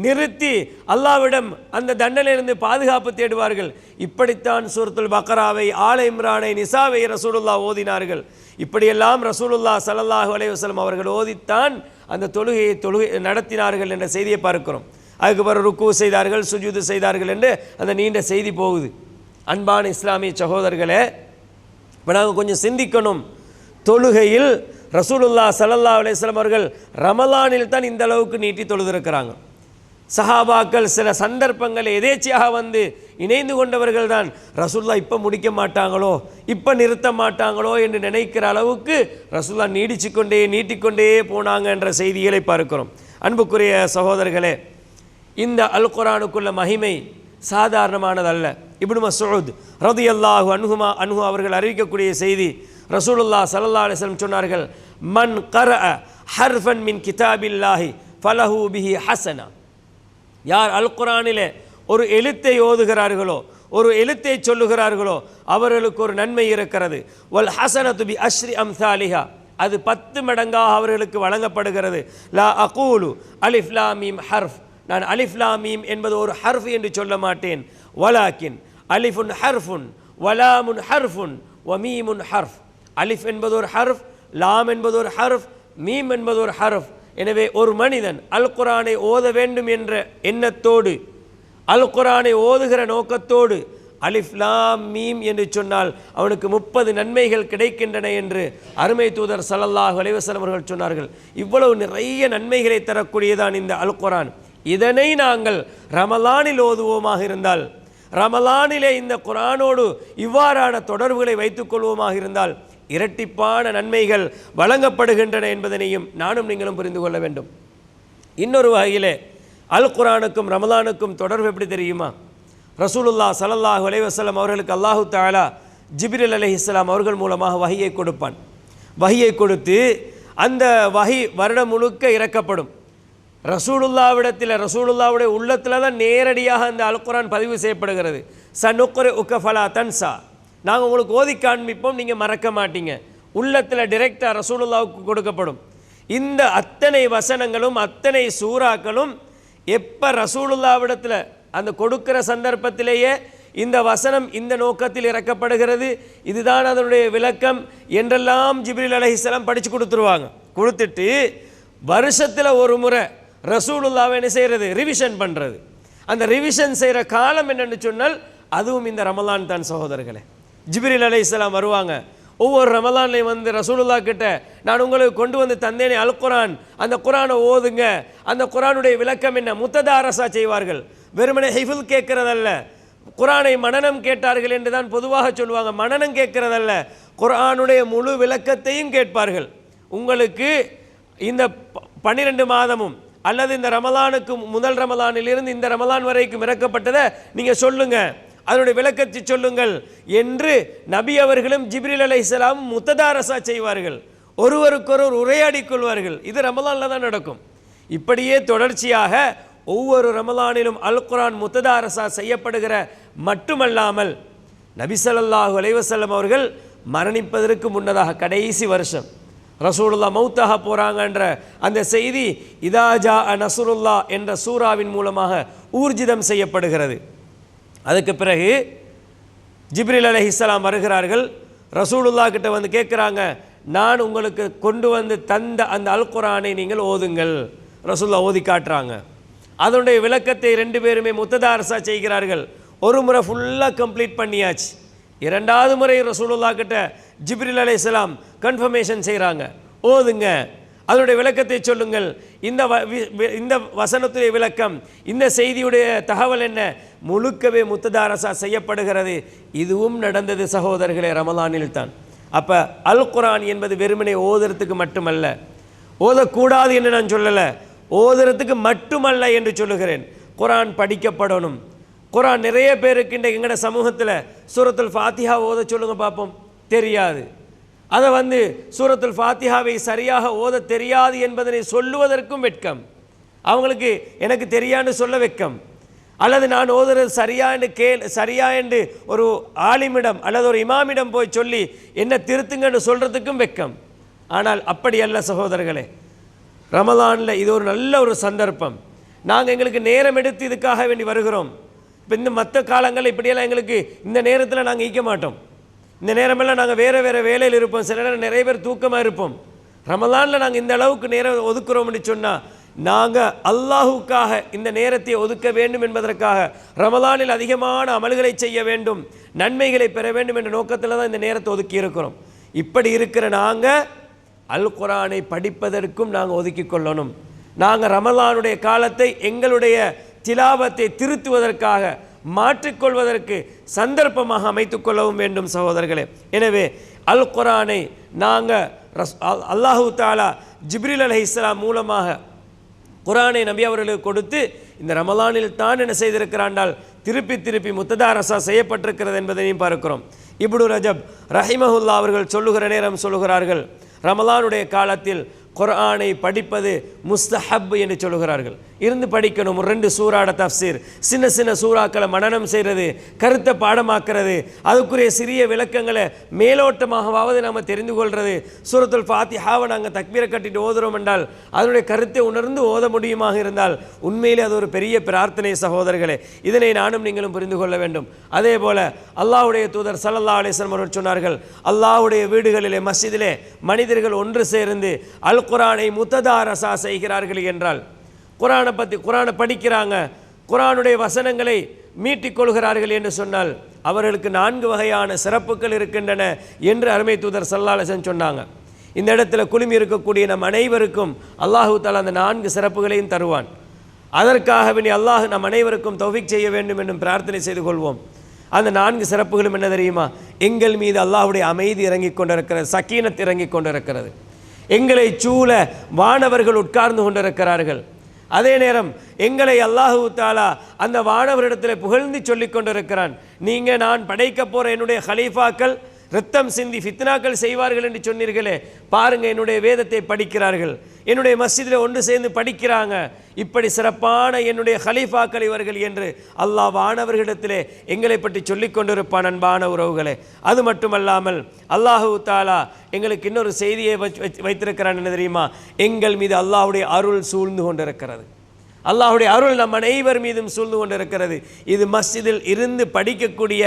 நிறுத்தி அல்லாஹ்விடம் அந்த தண்டனையிலிருந்து பாதுகாப்பு தேடுவார்கள். இப்படித்தான் சூரத்துல் பக்ராவை, ஆல இம்ரானை, நிசாவை ரசூலுல்லாஹ் ஓதினார்கள். இப்படியெல்லாம் ரசூலுல்லாஹ் ஸல்லல்லாஹு அலைஹி வஸல்லம் அவர்கள் ஓதித்தான் அந்த தொழுகை நடத்தினார்கள் என்ற செய்தியை பார்க்கிறோம். அதுக்கு பிறகு ருக்கு செய்தார்கள், சுஜூது செய்தார்கள் என்று அந்த நீண்ட செய்தி போகுது. அன்பான இஸ்லாமிய சகோதரர்களே, இப்போ நாங்கள் கொஞ்சம் சிந்திக்கணும். தொழுகையில் ரசூலுல்லாஹ் ஸல்லல்லாஹு அலைஹி வஸல்லம் அவர்கள் ரமலானில் தான் இந்த அளவுக்கு நீட்டி தொழுதிருக்கிறாங்க. சஹாபாக்கள் சில சந்தர்ப்பங்களை எதேச்சியாக வந்து இணைந்து கொண்டவர்கள் தான். ரசூலுல்லாஹ் இப்போ முடிக்க மாட்டாங்களோ, இப்போ நிறுத்த மாட்டாங்களோ என்று நினைக்கிற அளவுக்கு ரசூலுல்லாஹ் நீட்டிக்கொண்டே போனாங்க என்ற செய்திகளை பார்க்கிறோம். அன்புக்குரிய சகோதரர்களே, இந்த அல் குர்ஆனுக்குள்ள மகிமை சாதாரணமானதல்ல. இப்னு மஸ்ஊத் ரலியல்லாஹு அன்ஹு அவர்கள் அறிவிக்கக்கூடிய செய்தி, ரசூலுல்லாஹ் ஸல்லல்லாஹு அலைஹி வஸல்லம் சொன்னார்கள், மன் கரஅ ஹர்ஃபன் மின் கிதாபில்லாஹி ஃபலஹு பிஹி ஹஸனா. யார் அல் குர்ஆனிலே ஒரு எழுத்தை ஓதுகிறார்களோ, ஒரு எழுத்தை சொல்லுகிறார்களோ அவர்களுக்கு ஒரு நன்மை இருக்கிறது. வல் ஹஸனத்து பி அஷ்ரி அம்சாலிஹா, அது 10 மடங்காக அவர்களுக்கு வழங்கப்படுகிறது. லா அகூலு அலிஃப் லாம் மீம் ஹர்ஃப், நான் அலிஃப் லாம் மீம் என்பது ஒரு ஹர்ஃப் என்று சொல்ல மாட்டேன். வலாக்கின் அலிஃபுன் ஹர்ஃபுன் வலாமுன் ஹர்ஃபுன் வமீமுன் ஹர்ஃப். அலிஃப் என்பது ஒரு ஹர்ஃப், லாம் என்பது ஒரு ஹர்ஃப், மீம் என்பது ஒரு ஹர்ஃப். எனவே ஒரு மனிதன் அல் குர்ஆனை ஓத வேண்டும் என்ற எண்ணத்தோடு, அல் குர்ஆனை ஓதுகிற நோக்கத்தோடு அலிஃப் லாம் மீம் என்று சொன்னால் அவனுக்கு 30 நன்மைகள் கிடைக்கின்றன என்று அருமை தூதர் ஸல்லல்லாஹு அலைஹி வஸல்லம் அவர்கள் சொன்னார்கள். இவ்வளவு நிறைய நன்மைகளை தரக்கூடியதான் இந்த அல் குர்ஆன். இதனை நாங்கள் ரமலானில் ஓதுவோமாக இருந்தால், ரமலானிலே இந்த குர்ஆனோடு இவ்வாறான தொடர்புகளை வைத்துக் கொள்வோமாக இருந்தால் இரட்டிப்பான நன்மைகள் வழங்கப்படுகின்றன என்பதனையும் நானும் நீங்களும் புரிந்து கொள்ள வேண்டும். இன்னொரு வகையிலே அல் குர்ஆனுக்கும் ரமலானுக்கும் தொடர்பு எப்படி தெரியுமா? ரசூலுல்லாஹ் ஸல்லல்லாஹு அலைஹி வஸல்லம் அவர்களுக்கு அல்லாஹு தஆலா ஜிப்ரீல் அலைஹிஸ்ஸலாம் அவர்கள் மூலமாக வஹியை கொடுப்பான். வஹியை கொடுத்து அந்த வஹி வருடம் முழுக்க இறக்கப்படும். ரசூலுல்லாவுடைய உள்ளத்தில் தான் நேரடியாக அந்த அல் குர்ஆன் பதிவு செய்யப்படுகிறது. சனுக்ரி உக்க ஃபலா தன்சா, நாங்கள் உங்களுக்கு ஓதி காண்பிப்போம், நீங்கள் மறக்க மாட்டீங்க. உள்ளத்தில் டிரெக்டாக ரசூலுல்லாவுக்கு கொடுக்கப்படும். இந்த அத்தனை வசனங்களும் அத்தனை சூறாக்களும் எப்போ ரசூலுல்லாவிடத்தில் அந்த கொடுக்கிற சந்தர்ப்பத்திலேயே இந்த வசனம் இந்த நோக்கத்தில் இறக்கப்படுகிறது, இதுதான் அதனுடைய விளக்கம் என்றெல்லாம் ஜிப்ரீல் அலைஹிஸ்ஸலாம் படித்து கொடுத்துருவாங்க. கொடுத்துட்டு வருஷத்தில் ஒரு முறை ரசூலுல்லாவை என்ன செய்கிறது, ரிவிஷன் பண்ணுறது. அந்த ரிவிஷன் செய்கிற காலம் என்னென்னு சொன்னால் அதுவும் இந்த ரமலான் தான் சகோதரர்களே. ஜிப்ரீல் அலைஹிஸ்ஸலாம் வருவாங்க. ஒவ்வொரு ரமலான்லையும் வந்து ரசூலுல்லா கிட்ட நான் உங்களுக்கு கொண்டு வந்து தந்தேனே அல் குர்ஆன், அந்த குர்ஆனை ஓதுங்க, அந்த குர்ஆனுடைய விளக்கம் என்ன, முத்ததாரசா செய்வார்கள். வெறுமனே ஹிஃபுல் கேட்கறதல்ல, குர்ஆனை மனனம் கேட்டார்கள் என்று தான் பொதுவாக சொல்லுவாங்க. மனனம் கேட்கறதல்ல, குர்ஆனுடைய முழு விளக்கத்தையும் கேட்பார்கள். உங்களுக்கு இந்த 12 மாதமும் அல்லது இந்த ரமலானுக்கு முதல் ரமலானிலிருந்து இந்த ரமலான் வரைக்கும் இறக்கப்பட்டதை நீங்கள் சொல்லுங்க, அதனுடைய விளக்கத்தை சொல்லுங்கள் என்று நபி அவர்களும் ஜிப்ரீல் அலைஹிஸ்ஸலாம் முத்ததாரசா செய்வார்கள். ஒருவருக்கொருவர் உரையாடி கொள்வார்கள். இது ரமலானில் தான் நடக்கும். இப்படியே தொடர்ச்சியாக ஒவ்வொரு ரமலானிலும் அல் குர்ஆன் முத்ததாரசா செய்யப்படுகிற மட்டுமல்லாமல் நபி ஸல்லல்லாஹு அலைஹி வஸல்லம் அவர்கள் மரணிப்பதற்கு முன்னதாக கடைசி வருஷம் ரசூலுல்லாஹ் மௌத்தாக போகிறாங்கன்ற அந்த செய்தி இதா ஜா நஸ்ருல்லா என்ற சூறாவின் மூலமாக ஊர்ஜிதம் செய்யப்படுகிறது. அதுக்கு பிறகு ஜிப்ரீல் அலைஹிஸ்ஸலாம் வருகிறார்கள். ரசூலுல்லாஹ் கிட்ட வந்து கேட்குறாங்க, நான் உங்களுக்கு கொண்டு வந்து தந்த அந்த அல் குர்ஆனை நீங்கள் ஓதுங்கள். ரசூலுல்லாஹ் ஓதி காட்டுறாங்க. அதனுடைய விளக்கத்தை 2 பேருமே முத்ததாரசா செய்கிறார்கள். ஒரு முறை ஃபுல்லாக கம்ப்ளீட் பண்ணியாச்சு. 2வது முறை ரசூலுல்லாஹ் கிட்ட ஜிப்ரீல் அலைஹிஸ்ஸலாம் கன்ஃபர்மேஷன் செய்கிறாங்க, ஓதுங்க, அதனுடைய விளக்கத்தை சொல்லுங்கள், இந்த வசனத்துடைய விளக்கம், இந்த செய்தியுடைய தகவல் என்ன, முழுக்கவே முத்ததாரசா செய்யப்படுகிறது. இதுவும் நடந்தது சகோதரர்களே ரமலானில் தான். அப்போ அல் குர்ஆன் என்பது வெறுமனே ஓதுறதுக்கு மட்டுமல்ல, ஓதக்கூடாது என்று நான் சொல்லலை, ஓதுறதுக்கு மட்டுமல்ல என்று சொல்லுகிறேன். குர்ஆன் படிக்கப்படணும். குர்ஆன் நிறைய பேருக்கு இன்றைக்கு எங்களோட சமூகத்தில் சூரத்துல் ஃபாத்திஹா ஓத சொல்லுங்க பார்ப்போம், தெரியாது. அதை வந்து சூரத்துல் ஃபாத்திஹாவை சரியாக ஓத தெரியாது என்பதனை சொல்லுவதற்கும் வெட்கம். அவங்களுக்கு எனக்கு தெரியான்னு சொல்ல வெட்கம். அல்லது நான் ஓதுறது சரியா என்று ஒரு ஆலிமிடம் அல்லது ஒரு இமாமிடம் போய் சொல்லி என்ன திருத்துங்கன்னு சொல்கிறதுக்கும் வெட்கம். ஆனால் அப்படி அல்ல சகோதரர்களே. ரமலானில் இது ஒரு நல்ல ஒரு சந்தர்ப்பம். நாங்கள் எங்களுக்கு நேரம் எடுத்து இதுக்காக வேண்டி வருகிறோம். இப்போ இந்த மற்ற காலங்களில் இப்படியெல்லாம் எங்களுக்கு இந்த நேரத்தில் நாங்கள் ஈக்க மாட்டோம். இந்த நேரமெல்லாம் நாங்கள் வேறு வேலையில் இருப்போம். சில நேரம் நிறைய பேர் தூக்கமாக இருப்போம். ரமலானில் நாங்கள் இந்த அளவுக்கு நேரம் ஒதுக்குறோம்னு சொன்னால் நாங்கள் அல்லாஹுக்காக இந்த நேரத்தை ஒதுக்க வேண்டும் என்பதற்காக ரமலானில் அதிகமான அமல்களை செய்ய வேண்டும், நன்மைகளை பெற வேண்டும் என்ற நோக்கத்தில் தான் இந்த நேரத்தை ஒதுக்கி இருக்கிறோம். இப்படி இருக்கிற நாங்கள் அல் குர்ஆனை படிப்பதற்கும் நாங்கள் ஒதுக்கி கொள்ளணும். நாங்கள் ரமலானுடைய காலத்தை எங்களுடைய திலாவத்தை திருத்துவதற்காக மாற்றிக்கொள்வதற்கு சந்தர்ப்பமாக அமைத்துக் கொள்ளவும் வேண்டும் சகோதரர்களே. எனவே அல் குர்ஆனை நாங்கள் அல்லாஹு தஆலா ஜிப்ரீல் அலைஹிஸ்ஸலாம் மூலமாக குர்ஆனை நபி அவர்களுக்கு கொடுத்து இந்த ரமலானில் தான் என்ன செய்திருக்கிறாண்டால் திருப்பி முத்ததாரசா செய்யப்பட்டிருக்கிறது என்பதையும் பார்க்கிறோம். இப்னு ரஜப் ரஹிமஹுல்லா அவர்கள் சொல்லுகிற நேரம் சொல்லுகிறார்கள், ரமலானுடைய காலத்தில் குர்ஆனை படிப்பது முஸ்தஹப் என்று சொல்லுகிறார்கள். இருந்து படிக்கணும். 2 சூறாட தஃப்சீர், சின்ன சூறாக்களை மனனம் செய்கிறது, கருத்தை பாடமாக்குறது, அதுக்குரிய சிறிய விளக்கங்களை மேலோட்டமாகவாவது நம்ம தெரிந்து கொள்வது. சூரத்துல் ஃபாத்திஹாவை நாங்கள் தக்பீரை கட்டிட்டு ஓதுறோம் என்றால் அதனுடைய கருத்தை உணர்ந்து ஓத முடியுமாக இருந்தால் உண்மையிலே அது ஒரு பெரிய பிரார்த்தனை சகோதரர்களே. இதனை நானும் நீங்களும் புரிந்து கொள்ள வேண்டும். அதே போல அல்லாஹ்வுடைய தூதர் ஸல்லல்லாஹு அலைஹி வஸல்லம் அவர்கள் சொன்னார்கள், அல்லாஹ்வுடைய வீடுகளிலே மஸ்ஜிதிலே மனிதர்கள் ஒன்று சேர்ந்து அல் குர்ஆனை முத்ததாரசா செய்கிறார்கள் என்றால், குர்ஆனை படிக்கிறாங்க, குர்ஆனுடைய வசனங்களை மீட்டிக்கொள்கிறார்கள் என்று சொன்னால் அவர்களுக்கு 4 வகையான சிறப்புகள் இருக்கின்றன என்று அருமை தூதர் ஸல்லல்லாஹு அலைஹி வஸல்லம் சொன்னாங்க. இந்த இடத்துல குழுமி இருக்கக்கூடிய நம் அனைவருக்கும் அல்லாஹு தஆலா அந்த 4 சிறப்புகளையும் தருவான். அதற்காக அல்லாஹ் நம் அனைவருக்கும் தௌஃபீக் செய்ய வேண்டும் என்றும் பிரார்த்தனை செய்து கொள்வோம். அந்த 4 சிறப்புகளும் என்ன தெரியுமா? எங்கள் மீது அல்லாஹ்வுடைய அமைதி இறங்கிக் கொண்டிருக்கிறது, சக்கீனத் இறங்கிக் கொண்டிருக்கிறது. எங்களை சூழ வானவர்கள் உட்கார்ந்து கொண்டிருக்கிறார்கள். அதே நேரம் எங்களை அல்லாஹு தாலா அந்த வானவரிடத்தில் புகழ்ந்து சொல்லிக் கொண்டிருக்கிறான். நீங்கள் நான் படைக்க போகிற என்னுடைய ஹலீஃபாக்கள் இரத்தம் சிந்தி ஃபித்னாக்கள் செய்வார்கள் என்று சொன்னீர்களே, பாருங்க என்னுடைய வேதத்தை படிக்கிறார்கள், என்னுடைய மஸ்ஜிதில் ஒன்று சேர்ந்து படிக்கிறாங்க, இப்படி சிறப்பான என்னுடைய ஹலீஃபாக்கள் இவர்கள் என்று அல்லாஹ் வானவர்களிடத்திலே எங்களை பற்றி சொல்லிக் கொண்டிருப்பான். அன்பான உறவுகளே, அது மட்டுமல்லாமல் அல்லாஹு தாலா எங்களுக்கு இன்னொரு செய்தியை வைத்திருக்கிறான். என்ன தெரியுமா? எங்கள் மீது அல்லாஹுடைய அருள் சூழ்ந்து கொண்டிருக்கிறது. அல்லாஹுடைய அருள் நம் அனைவர் மீதும் சூழ்ந்து கொண்டிருக்கிறது. இது மஸ்ஜிதில் இருந்து படிக்கக்கூடிய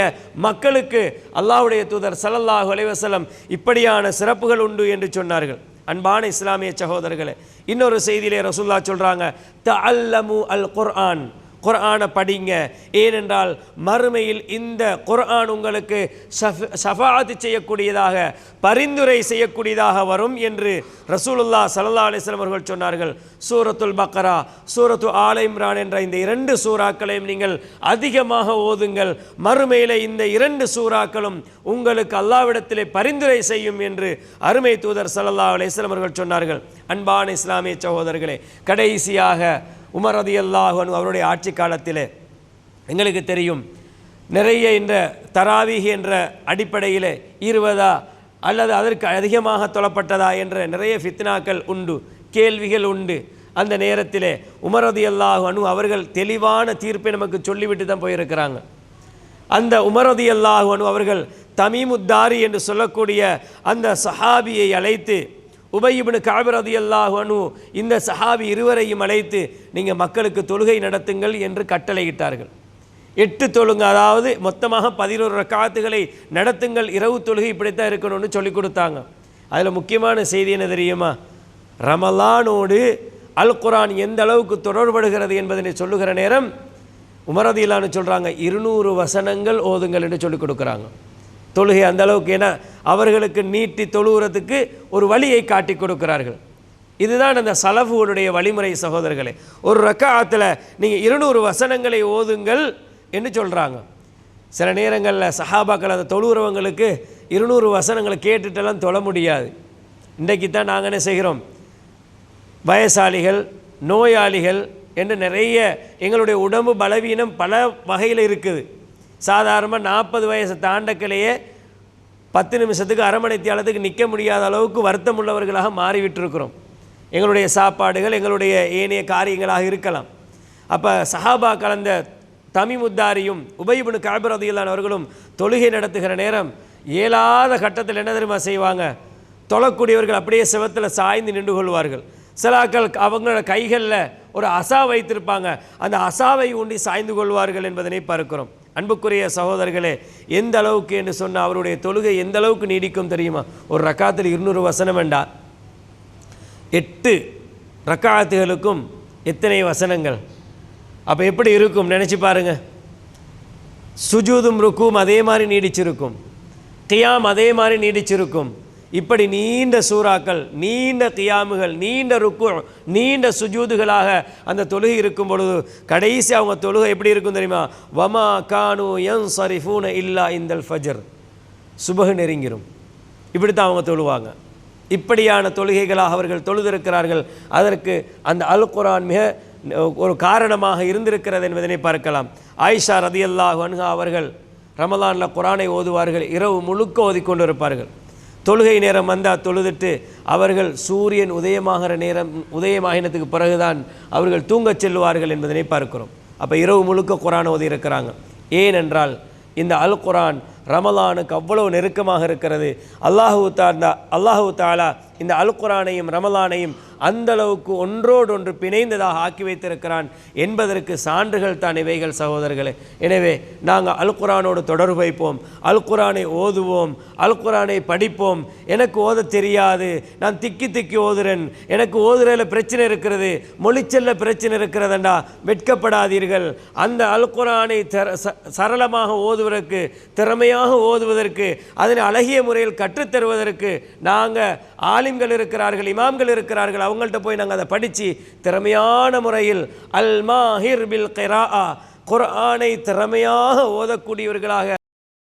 மக்களுக்கு அல்லாஹுடைய தூதர் ஸல்லல்லாஹு அலைஹி வஸல்லம் இப்படியான சிறப்புகள் உண்டு என்று சொன்னார்கள். அன்பான இஸ்லாமிய சகோதரர்களே, இன்னொரு செய்தியிலே ரசூலுல்லாஹ் சொல்றாங்க, தஅல்லமு அல் குர்ஆன், குர்ஆனை படிங்க, ஏனென்றால் மறுமையில் இந்த குர்ஆன் உங்களுக்கு ஷஃபாஅத் செய்யக்கூடியதாக, பரிந்துரை செய்யக்கூடியதாக வரும் என்று ரசூலுல்லாஹ் ஸல்லல்லாஹு அலைஹி வஸல்லம் அவர்கள் சொன்னார்கள். சூரத்துல் பக்ரா, சூரத்து ஆல இம்ரான் என்ற இந்த 2 சூறாக்களையும் நீங்கள் அதிகமாக ஓதுங்கள். மறுமையிலே இந்த 2 சூறாக்களும் உங்களுக்கு அல்லாஹ்விடத்திலே பரிந்துரை செய்யும் என்று அருமை தூதர் ஸல்லல்லாஹு அலைஹி வஸல்லம் அவர்கள் சொன்னார்கள். அன்பான இஸ்லாமிய சகோதரர்களே, கடைசியாக உமர் ரலியல்லாஹு அன்ஹு அவருடைய ஆட்சி காலத்திலே எங்களுக்கு தெரியும், நிறைய இந்த தராவீஹ் என்ற அடிப்படையில் 20 அல்லது அதற்கு அதிகமாக தொழப்பட்டதா என்ற நிறைய ஃபித்னாக்கள் உண்டு, கேள்விகள் உண்டு. அந்த நேரத்திலே உமர் ரலியல்லாஹு அன்ஹு அவர்கள் தெளிவான தீர்ப்பை நமக்கு சொல்லிவிட்டு தான் போயிருக்கிறாங்க. அந்த உமர் ரலியல்லாஹு அன்ஹு அவர்கள் தமீமுத்தாரி என்று சொல்லக்கூடிய அந்த சஹாபியை அழைத்து, உபய் இப்னு கஅப் ரலியல்லாஹு அன்ஹு இந்த சஹாபி இருவரையும் அழைத்து, நீங்கள் மக்களுக்கு தொழுகை நடத்துங்கள் என்று கட்டளையிட்டார்கள். 8 தொழுங்க, அதாவது மொத்தமாக 11 ரக்காத்துகளை நடத்துங்கள், இரவு தொழுகை இப்படித்தான் இருக்கணும்னு சொல்லிக் கொடுத்தாங்க. அதில் முக்கியமான செய்தி என்ன தெரியுமா? ரமலானோடு அல் குர்ஆன் எந்த அளவுக்கு தொடர்படுகிறது என்பதனை சொல்லுகிற நேரம் உமர் ரலியல்லாஹு அன்ஹு சொல்கிறாங்க, 200 வசனங்கள் ஓதுங்கள் என்று சொல்லிக் கொடுக்குறாங்க. தொழுகை அந்த அளவுக்கு, ஏன்னா அவர்களுக்கு நீட்டி தொழுகிறதுக்கு ஒரு வழியை காட்டி கொடுக்கிறார்கள். இதுதான் அந்த சலஃபுகளுடைய வழிமுறை சகோதரர்களே. ஒரு ரக்காத்தில் நீங்கள் 200 வசனங்களை ஓதுங்கள் என்று சொல்கிறாங்க. சில நேரங்களில் சஹாபாக்கள் அந்த தொழுகிறவங்களுக்கு 200 வசனங்களை கேட்டுட்டெல்லாம் தொழ முடியாது. இன்றைக்கு தான் நாங்கள் என்ன செய்கிறோம், வயசாளிகள், நோயாளிகள் என்று நிறைய எங்களுடைய உடம்பு பலவீனம் பல வகையில் இருக்குது. சாதாரணமாக 40 வயசு தாண்டக்கலையே 10 நிமிஷத்துக்கு அரை மணி நேரத்துக்கு நிற்க முடியாத அளவுக்கு வருத்தம் உள்ளவர்களாக மாறிவிட்டிருக்கிறோம். எங்களுடைய சாப்பாடுகள், எங்களுடைய ஏனைய காரியங்களாக இருக்கலாம். அப்போ சஹாபா கலந்த தமீமுத்தாரியும் உபய் இப்னு கஅப் ரலியல்லாஹு அன்ஹு அவர்களும் தொழுகை நடத்துகிற நேரம் இயலாத கட்டத்தில் என்ன தெரியுமா செய்வாங்க, தொழக்கூடியவர்கள் அப்படியே செவத்தில் சாய்ந்து நின்று கொள்வார்கள். சிலாக்கள் அவங்களோட கைகளில் ஒரு அசா வைத்திருப்பாங்க, அந்த அசாவை ஊண்டி சாய்ந்து கொள்வார்கள் என்பதனை பார்க்கிறோம். அன்புக்குரிய சகோதரர்களே, எந்த அளவுக்கு என்று சொன்னால் அவருடைய தொழுகை எந்த அளவுக்கு நீடிக்கும் தெரியுமா? ஒரு ரக்காத்தில் 200 வசனம் வேண்டா, 8 ரக்காத்துகளுக்கும் எத்தனை வசனங்கள்? அப்போ எப்படி இருக்கும் நினச்சி பாருங்க. சுஜூதும் ருக்கும் அதே மாதிரி நீடிச்சிருக்கும், கியாம் அதே மாதிரி நீடிச்சிருக்கும். இப்படி நீண்ட சூறாக்கள், நீண்ட கியாமுகள், நீண்ட ருக்கு, நீண்ட சுஜூதுகளாக அந்த தொழுகை இருக்கும் பொழுது கடைசி அவங்க தொழுகை எப்படி இருக்கும் தெரியுமா? வமா கானு யன்சரிஃபூன இல்லா இந்தல் ஃபஜர், சுபஹ் நெருங்கிரும், இப்படி தான் அவங்க தொழுவாங்க. இப்படியான தொழுகைகளாக அவர்கள் தொழுதிருக்கிறார்கள். அதற்கு அந்த அல் குர்ஆன் மிக ஒரு காரணமாக இருந்திருக்கிறது என்பதனை பார்க்கலாம். ஆயிஷா ரலியல்லாஹு அன்ஹா அவர்கள் ரமலானில் குர்ஆனை ஓதுவார்கள், இரவு முழுக்க ஓதிக்கொண்டிருப்பார்கள். தொழுகை நேரம் வந்தால் தொழுதுட்டு அவர்கள் சூரியன் உதயமாகினத்துக்கு பிறகுதான் அவர்கள் தூங்கச் செல்வார்கள் என்பதனை பார்க்கிறோம். அப்போ இரவு முழுக்க குர்ஆன் ஓதி இருக்கிறாங்க. ஏனென்றால் இந்த அல் குர்ஆன் ரமலானுக்கு அவ்வளவு நெருக்கமாக இருக்கிறது. அல்லாஹு தாலா இந்த அல் குர்ஆனையும் ரமலானையும் அந்த அளவுக்கு ஒன்றோடொன்று பிணைந்ததாக ஆக்கி வைத்திருக்கிறான் என்பதற்கு சான்றுகள் தான் இவைகள் சகோதரர்களே. எனவே நாங்கள் அல் குர்ஆனோடு தொடர்பு வைப்போம், அல் குர்ஆனை ஓதுவோம், அல் குர்ஆனை படிப்போம். எனக்கு ஓத தெரியாது, நான் திக்கி திக்கி ஓதுறேன், எனக்கு ஓதுறதுல பிரச்சனை இருக்கிறது, மொழிச்சல்ல பிரச்சனை இருக்கிறதண்டா, வெட்கப்படாதீர்கள். அந்த அல் குர்ஆனை சரளமாக ஓதுவதற்கு, திறமையாக ஓதுவதற்கு, அதனை அழகிய முறையில் கற்றுத்தருவதற்கு நாங்கள் ஆலிம்கள் இருக்கிறார்கள், இமாம்கள் இருக்கிறார்கள். அவங்கள்ட்ட போய் நாங்கள் அதை படித்து திறமையான முறையில் அல் மாஹிர் பில் கிராஆ, குர்ஆனை திறமையாக ஓதக்கூடியவர்களாக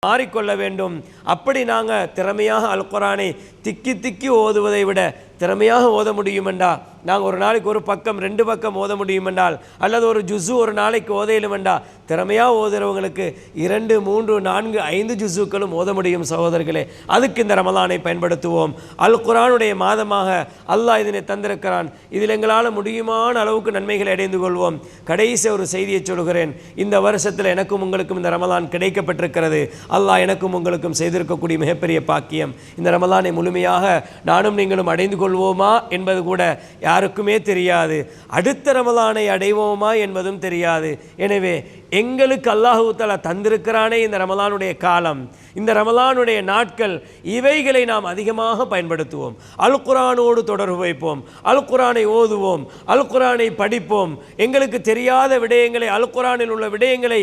மாறிக்கொள்ள வேண்டும். அப்படி நாங்கள் திறமையாக அல் குர்ஆனை திக்கி திக்கி ஓதுவதை விட திறமையாக ஓத முடியுமெண்டா நாங்கள் ஒரு நாளைக்கு ஒரு பக்கம் 2 பக்கம் ஓத முடியும் என்றால், அல்லது ஒரு ஜுஸு ஒரு நாளைக்கு ஓதையிலும் என்றால், திறமையாக ஓதுறவங்களுக்கு 2, 3, 4, 5 ஜுஸுக்களும் ஓத முடியும் சகோதரர்களே. அதுக்கு இந்த ரமலானை பயன்படுத்துவோம். அல் குர்ஆனுடைய மாதமாக அல்லாஹ் இதனை தந்திருக்கிறான். இதில் எங்களால் முடியுமான அளவுக்கு நன்மைகளை அடைந்து கொள்வோம். கடைசி ஒரு செய்தியை சொல்கிறேன். இந்த வருஷத்தில் எனக்கும் உங்களுக்கும் இந்த ரமலான் கிடைக்கப்பட்டிருக்கிறது. அல்லாஹ் எனக்கும் உங்களுக்கும் செய்திருக்கக்கூடிய மிகப்பெரிய பாக்கியம். இந்த ரமலானை முழுமையாக நானும் நீங்களும் அடைந்து கொள்வோமா என்பது கூட யாருக்குமே தெரியாது. அடுத்த ரமலானை அடைவோமா என்பதும் தெரியாது. எனவே எங்களுக்கு அல்லாஹு தஆலா தந்திருக்கிறானே இந்த ரமலானுடைய காலம், இந்த ரமலானுடைய நாட்கள், இவைகளை நாம் அதிகமாக பயன்படுத்துவோம். அல் குர்ஆனோடு தொடர்பு வைப்போம், அல் குர்ஆனை ஓதுவோம், அல் குர்ஆனை படிப்போம். எங்களுக்கு தெரியாத விடயங்களை, அல் குர்ஆனில் உள்ள விடயங்களை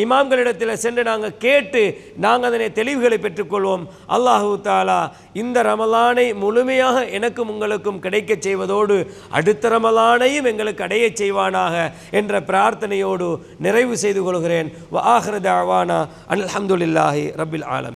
இமாம்களிடத்தில் சென்று நாங்கள் கேட்டு நாங்கள் அதனை தெளிவுகளை பெற்றுக்கொள்வோம். அல்லாஹு தஆலா இந்த ரமலானை முழுமையாக எனக்கும் உங்களுக்கும் கிடைக்க செய்வதோடு அடுத்த ரமலானையும் எங்களுக்கு அடைய செய்வானாக என்ற பிரார்த்தனையோடு நிறைவு செய்து கொள்கிறேன். வ ஆகிரு தஅவானா அல்ஹம்துலில்லாஹி ரப்பில் ஆலமீன்.